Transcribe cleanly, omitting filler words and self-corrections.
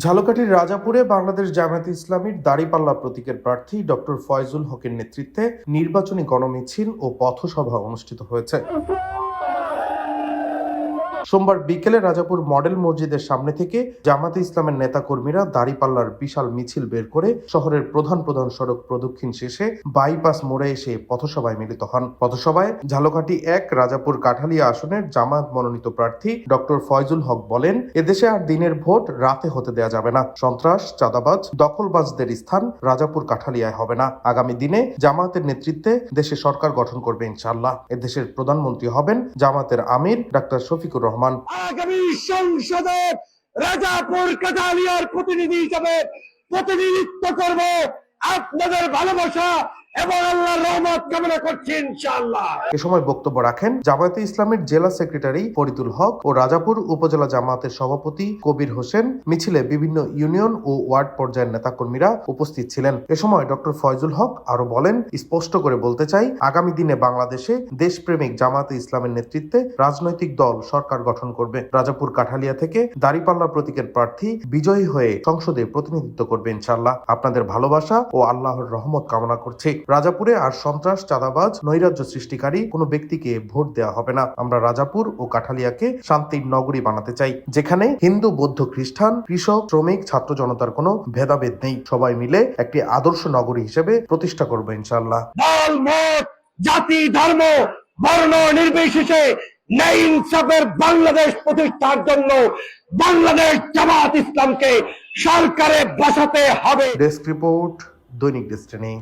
ঝালকাঠির রাজাপুরে বাংলাদেশ জামায়াতে ইসলামীর দাঁড়িপাল্লা প্রতীকের প্রার্থী ডক্টর ফয়জুল হকের নেতৃত্বে নির্বাচনী গণমিছিল ও পথসভা অনুষ্ঠিত হয়েছে। সোমবার বিকেলে রাজাপুর মডেল মসজিদের সামনে থেকে জামায়াতে ইসলামের নেতাকর্মীরা দাঁড়িপাল্লার বিশাল মিছিল বের করে শহরের প্রধান প্রধান সড়ক প্রদক্ষিণ শেষে বাইপাস মোড়ে এসে পথসভায় মিলিত হন। পথসভায় ঝালকাঠি ১ রাজাপুর কাঠালিয়া আসনের জামায়াত মনোনীত প্রার্থী ডক্টর ফয়জুল হক বলেন, এদেশে আর দিনের ভোট রাতে হতে দেয়া যাবে না। সন্ত্রাস, চাঁদাবাজ, দখলবাজদের স্থান রাজাপুর কাঠালিয়ায় হবে না। আগামী দিনে জামায়াতের নেতৃত্বে দেশে সরকার গঠন করবে ইনশাআল্লাহ। এদেশের প্রধানমন্ত্রী হবেন জামায়াতের আমির ডাক্তার শফিকুর রহমান। আগামী সংসদে রাজাপুর কাঠালিয়ার প্রতিনিধি হিসেবে প্রতিনিধিত্ব করব। আপনাদের ভালোবাসা এবং আল্লাহর রহমত কামনা করছি ইনশাআল্লাহ। এ সময় বক্তব্য রাখেন জামায়াতে ইসলামের জেলা সেক্রেটারি ফরিদুল হক ও রাজাপুর উপজেলা জামায়াতের সভাপতি কবির হোসেন। মিছিলে বিভিন্ন ইউনিয়ন ও ওয়ার্ড পর্যায়ের নেতাকর্মীরা উপস্থিত ছিলেন। এ সময় ডক্টর ফয়জুল হক আরো বলেন, স্পষ্ট করে বলতে চাই, আগামী দিনে বাংলাদেশে দেশপ্রেমিক জামায়াতে ইসলামের নেতৃত্বে রাজনৈতিক দল সরকার গঠন করবে। রাজাপুর কাঠালিয়া থেকে দাঁড়িপাল্লা প্রতীকের প্রার্থী বিজয়ী হয়ে সংসদে প্রতিনিধিত্ব করবে ইনশাআল্লাহ। আপনাদের ভালোবাসা ও আল্লাহর রহমত কামনা করছি। রাজাপুরে আর সন্ত্রাস, চাঁদাবাজ, নৈরাজ্য সৃষ্টিকারী কোনো ব্যক্তিকে ভোট দেওয়া হবে না। আমরা রাজাপুর ও কাঠালিয়াকে শান্তির নগরী বানাতে চাই, যেখানে হিন্দু, বৌদ্ধ, খ্রিস্টান, কৃষক, শ্রমিক, ছাত্র জনতার কোনো ভেদাভেদ নেই। সবাই মিলে একটি আদর্শ নগরী হিসেবে প্রতিষ্ঠা করবো ইনশাআল্লাহ। দল, মত, জাতি, ধর্ম, বর্ণ নির্বিশেষে ন্যায় ইনসাফের বাংলাদেশ প্রতিষ্ঠার জন্য বাংলাদেশ জামায়াত ইসলামকে সরকারে বসাতে হবে। ডেস্ক রিপোর্ট, দৈনিক ডেস্টিনি।